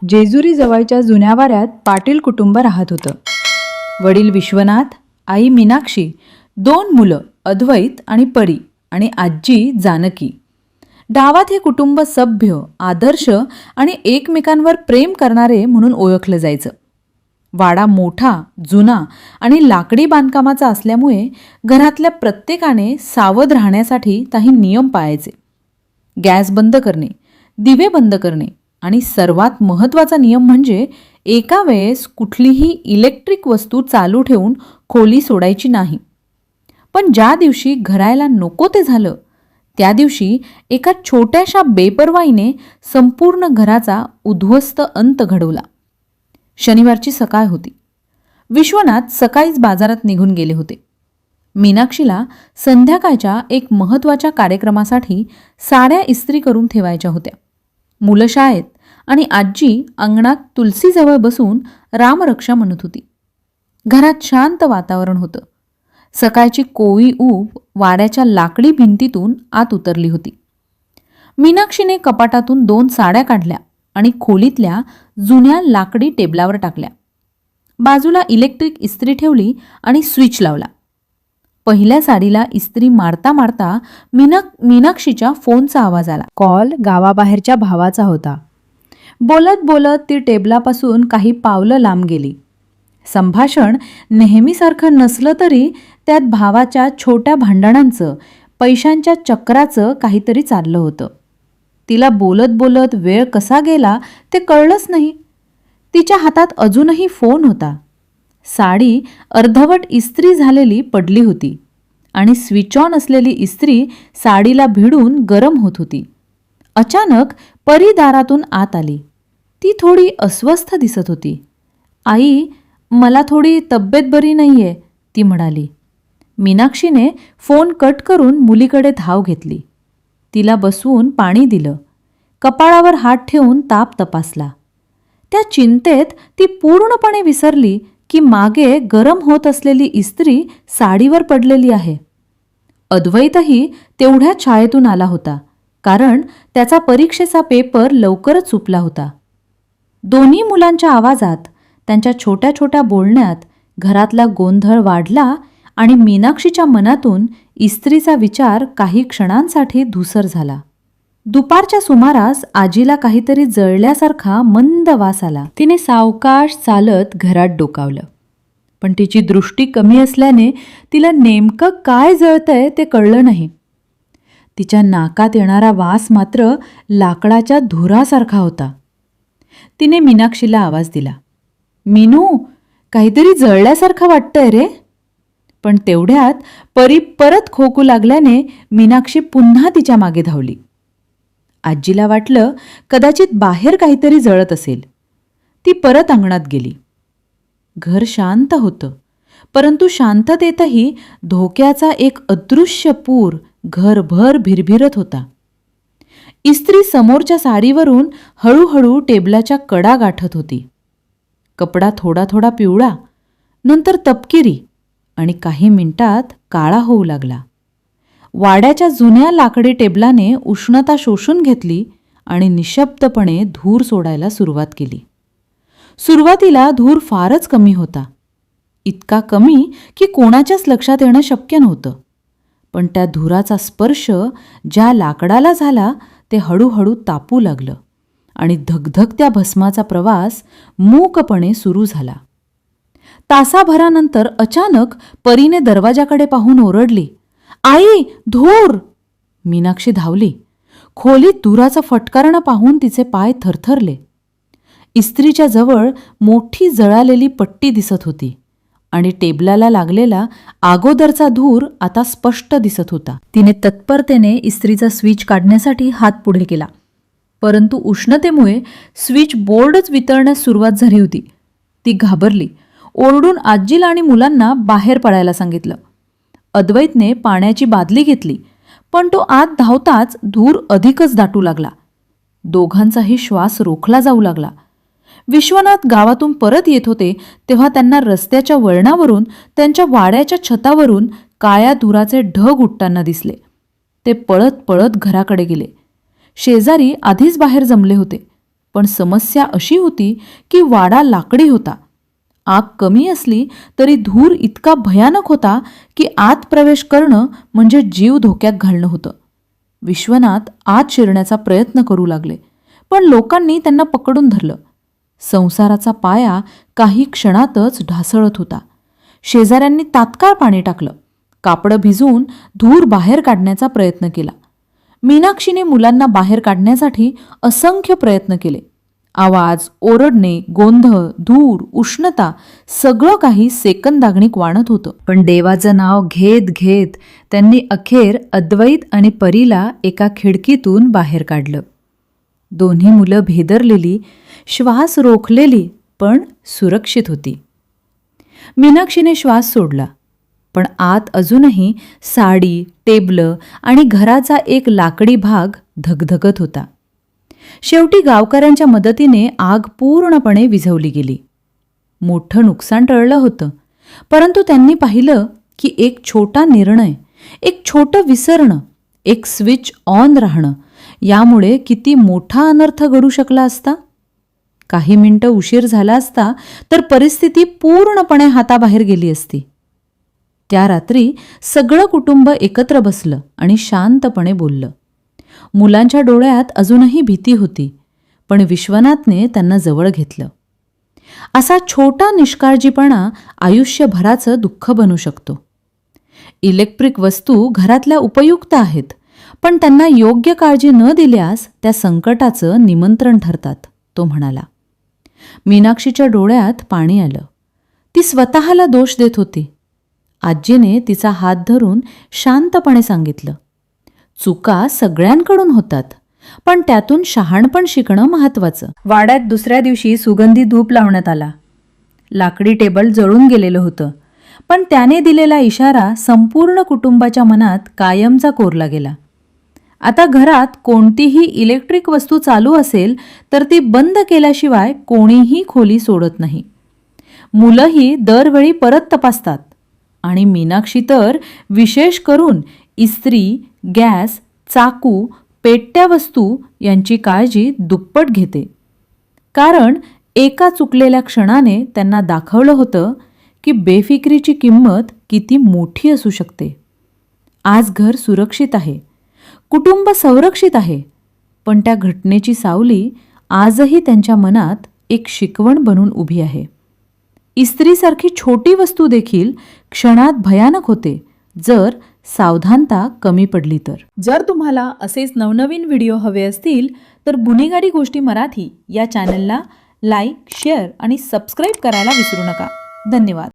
जेजुरी जवळच्या जुन्या वाड्यात पाटील कुटुंब राहत होतं. वडील विश्वनाथ, आई मीनाक्षी, 2 मुलं अद्वैत आणि परी आणि आजी जानकी. गावात हे कुटुंब सभ्य, आदर्श आणि एकमेकांवर प्रेम करणारे म्हणून ओळखलं जायचं. वाडा मोठा, जुना आणि लाकडी बांधकामाचा असल्यामुळे घरातल्या प्रत्येकाने सावध राहण्यासाठी काही नियम पाळायचे. गॅस बंद करणे, दिवे बंद करणे आणि सर्वात महत्त्वाचा नियम म्हणजे एका वेळेस कुठलीही इलेक्ट्रिक वस्तू चालू ठेवून खोली सोडायची नाही. पण ज्या दिवशी घरायला नको ते झालं त्या दिवशी एका छोट्याशा बेपर्वाईने संपूर्ण घराचा उद्ध्वस्त अंत घडवला. शनिवारची सकाळ होती. विश्वनाथ सकाळीच बाजारात निघून गेले होते. मीनाक्षीला संध्याकाळच्या एक महत्त्वाच्या कार्यक्रमासाठी साड्या इस्त्री करून ठेवायच्या होत्या. मुलं शाळेत आणि आजी अंगणात तुलसीजवळ बसून रामरक्षा म्हणत होती. घरात शांत वातावरण होतं. सकाळची कोळी ऊब वाड्याच्या लाकडी भिंतीतून आत उतरली होती. मीनाक्षीने कपाटातून 2 साड्या काढल्या आणि खोलीतल्या जुन्या लाकडी टेबलावर टाकल्या. बाजूला इलेक्ट्रिक इस्त्री ठेवली आणि स्विच लावला. पहिल्या साडीला इस्त्री मारता मारता मीनाक्षीच्या फोनचा आवाज आला. कॉल गावाबाहेरच्या भावाचा होता. बोलत बोलत ती टेबलापासून काही पावलं लांब गेली. संभाषण नेहमीसारखं नसलं तरी त्यात भावाच्या छोट्या भांडणांचं, पैशांच्या चक्राचं काहीतरी चाललं होतं. तिला बोलत बोलत वेळ कसा गेला ते कळलंच नाही. तिच्या हातात अजूनही फोन होता. साडी अर्धवट इस्त्री झालेली पडली होती आणि स्विच ऑन असलेली इस्त्री साडीला भिडून गरम होत होती. अचानक परी दारातून आत आली. ती थोडी अस्वस्थ दिसत होती. आई, मला थोडी तब्येत बरी नाहीये, ती म्हणाली. मीनाक्षीने फोन कट करून मुलीकडे धाव घेतली. तिला बसवून पाणी दिलं. कपाळावर हात ठेवून ताप तपासला. त्या चिंतेत ती पूर्णपणे विसरली की मागे गरम होत असलेली इस्त्री साडीवर पडलेली आहे. अद्वैतही तेवढ्याच शाळेतून आला होता, कारण त्याचा परीक्षेचा पेपर लवकरच सुटला होता. दोन्ही मुलांच्या आवाजात, त्यांच्या छोट्या छोट्या बोलण्यात घरातला गोंधळ वाढला आणि मीनाक्षीच्या मनातून इस्त्रीचा विचार काही क्षणांसाठी धूसर झाला. दुपारच्या सुमारास आजीला काहीतरी जळल्यासारखा मंद वास आला. तिने सावकाश चालत घरात डोकावलं, पण तिची दृष्टी कमी असल्याने तिला नेमकं काय जळतंय ते कळलं नाही. तिच्या नाकात येणारा वास मात्र लाकडाच्या धुरासारखा होता. तिने मीनाक्षीला आवाज दिला, मीनू, काहीतरी जळल्यासारखं वाटतंय रे. पण तेवढ्यात परी परत खोकू लागल्याने मीनाक्षी पुन्हा तिच्या मागे धावली. आजीला वाटलं कदाचित बाहेर काहीतरी जळत असेल. ती परत अंगणात गेली. घर शांत होतं, परंतु शांततेतही धोक्याचा एक अदृश्य पूर घरभर भिरभिरत होता. इस्त्री समोरच्या साडीवरून हळूहळू टेबलाच्या कडा गाठत होती. कपडा थोडा थोडा पिवळा, नंतर तपकिरी आणि काही मिनिटात काळा होऊ लागला. वाड्याच्या जुन्या लाकडी टेबलाने उष्णता शोषून घेतली आणि निशब्दपणे धूर सोडायला सुरुवात केली. सुरुवातीला धूर फारच कमी होता. इतका कमी की कोणाच्याच लक्षात येणं शक्य नव्हतं. पण त्या धुराचा स्पर्श ज्या लाकडाला झाला ते हळूहळू तापू लागलं आणि धगधगत्या भस्माचा प्रवास मूकपणे सुरू झाला. तासाभरानंतर अचानक परीने दरवाजाकडे पाहून ओरडली, आई, धूर! मीनाक्षी धावली. खोलीत धुराचं फटकारणं पाहून तिचे पाय थरथरले. इस्त्रीच्या जवळ मोठी जळालेली पट्टी दिसत होती आणि टेबलाला लागलेला अगोदरचा धूर आता स्पष्ट दिसत होता. तिने तत्परतेने इस्त्रीचा स्विच काढण्यासाठी हात पुढे केला, परंतु उष्णतेमुळे स्विच बोर्डच वितळण्यास सुरुवात झाली होती. ती घाबरली. ओरडून आजीला आणि मुलांना बाहेर पडायला सांगितलं. अद्वैतने पाण्याची बादली घेतली, पण तो आत धावताच धूर अधिकच दाटू लागला. दोघांचाही श्वास रोखला जाऊ लागला. विश्वनाथ गावातून परत येत होते तेव्हा त्यांना रस्त्याच्या वळणावरून, त्यांच्या वाड्याच्या छतावरून काळ्या धुराचे ढग उठताना दिसले. ते पळत पळत घराकडे गेले. शेजारी आधीच बाहेर जमले होते, पण समस्या अशी होती की वाडा लाकडी होता. आग कमी असली तरी धूर इतका भयानक होता की आत प्रवेश करणं म्हणजे जीव धोक्यात घालणं होतं. विश्वनाथ आत शिरण्याचा प्रयत्न करू लागले, पण लोकांनी त्यांना पकडून धरलं. संसाराचा पाया काही क्षणातच ढासळत होता. शेजाऱ्यांनी तात्काळ पाणी टाकलं. कापडं भिजवून धूर बाहेर काढण्याचा प्रयत्न केला. मीनाक्षीने मुलांना बाहेर काढण्यासाठी असंख्य प्रयत्न केले. आवाज, ओरडणे, गोंधळ, धूर, उष्णता सगळं काही सेकंदागणिक वाढत होतं. पण देवाचं नाव घेत घेत त्यांनी अखेर अद्वैत आणि परीला एका खिडकीतून बाहेर काढलं. दोन्ही मुलं भेदरलेली, श्वास रोखलेली, पण सुरक्षित होती. मीनाक्षीने श्वास सोडला, पण आत अजूनही साडी, टेबलं आणि घराचा एक लाकडी भाग धगधगत होता. शेवटी गावकऱ्यांच्या मदतीने आग पूर्णपणे विझवली गेली. मोठं नुकसान टळलं होतं, परंतु त्यांनी पाहिलं की एक छोटा निर्णय, एक छोटं विसरणं, एक स्विच ऑन राहणं यामुळे किती मोठा अनर्थ घडू शकला असता. काही मिनिटं उशीर झाला असता तर परिस्थिती पूर्णपणे हाताबाहेर गेली असती. त्या रात्री सगळं कुटुंब एकत्र बसलं आणि शांतपणे बोललं. मुलांच्या डोळ्यात अजूनही भीती होती, पण विश्वनाथने त्यांना जवळ घेतलं. असा छोटा निष्काळजीपणा आयुष्यभराचं दुःख बनू शकतो. इलेक्ट्रिक वस्तू घरातल्या उपयुक्त आहेत, पण त्यांना योग्य काळजी न दिल्यास त्या संकटाचं निमंत्रण ठरतात, तो म्हणाला. मीनाक्षीच्या डोळ्यात पाणी आलं. ती स्वतःला दोष देत होती. आजीने तिचा हात धरून शांतपणे सांगितलं, चुका सगळ्यांकडून होतात, पण त्यातून शहाणपण शिकणं महत्वाचं. वाड्यात दुसऱ्या दिवशी सुगंधी धूप लावण्यात आला. लाकडी टेबल जळून गेलेलं होतं, पण त्याने दिलेला इशारा संपूर्ण कुटुंबाच्या मनात कायमचा कोरला गेला. आता घरात कोणतीही इलेक्ट्रिक वस्तू चालू असेल तर ती बंद केल्याशिवाय कोणीही खोली सोडत नाही. मुलंही दरवेळी परत तपासतात आणि मीनाक्षी तर विशेष करून इस्त्री, गॅस, चाकू, पेटत्या वस्तू यांची काळजी दुप्पट घेते. कारण एका चुकलेल्या क्षणाने त्यांना दाखवलं होतं की बेफिक्रीची किंमत किती मोठी असू शकते. आज घर सुरक्षित आहे, कुटुंब संरक्षित आहे, पण त्या घटनेची सावली आजही त्यांच्या मनात एक शिकवण बनून उभी आहे. इस्त्रीसारखी छोटी वस्तू देखील क्षणात भयानक होते जर सावधानता कमी पडली तर. जर तुम्हाला असेच नवनवीन व्हिडिओ हवे असतील तर गुन्हेगारी गोष्टी मराठी या चॅनलला लाईक, शेअर आणि सबस्क्राईब करायला विसरू नका. धन्यवाद.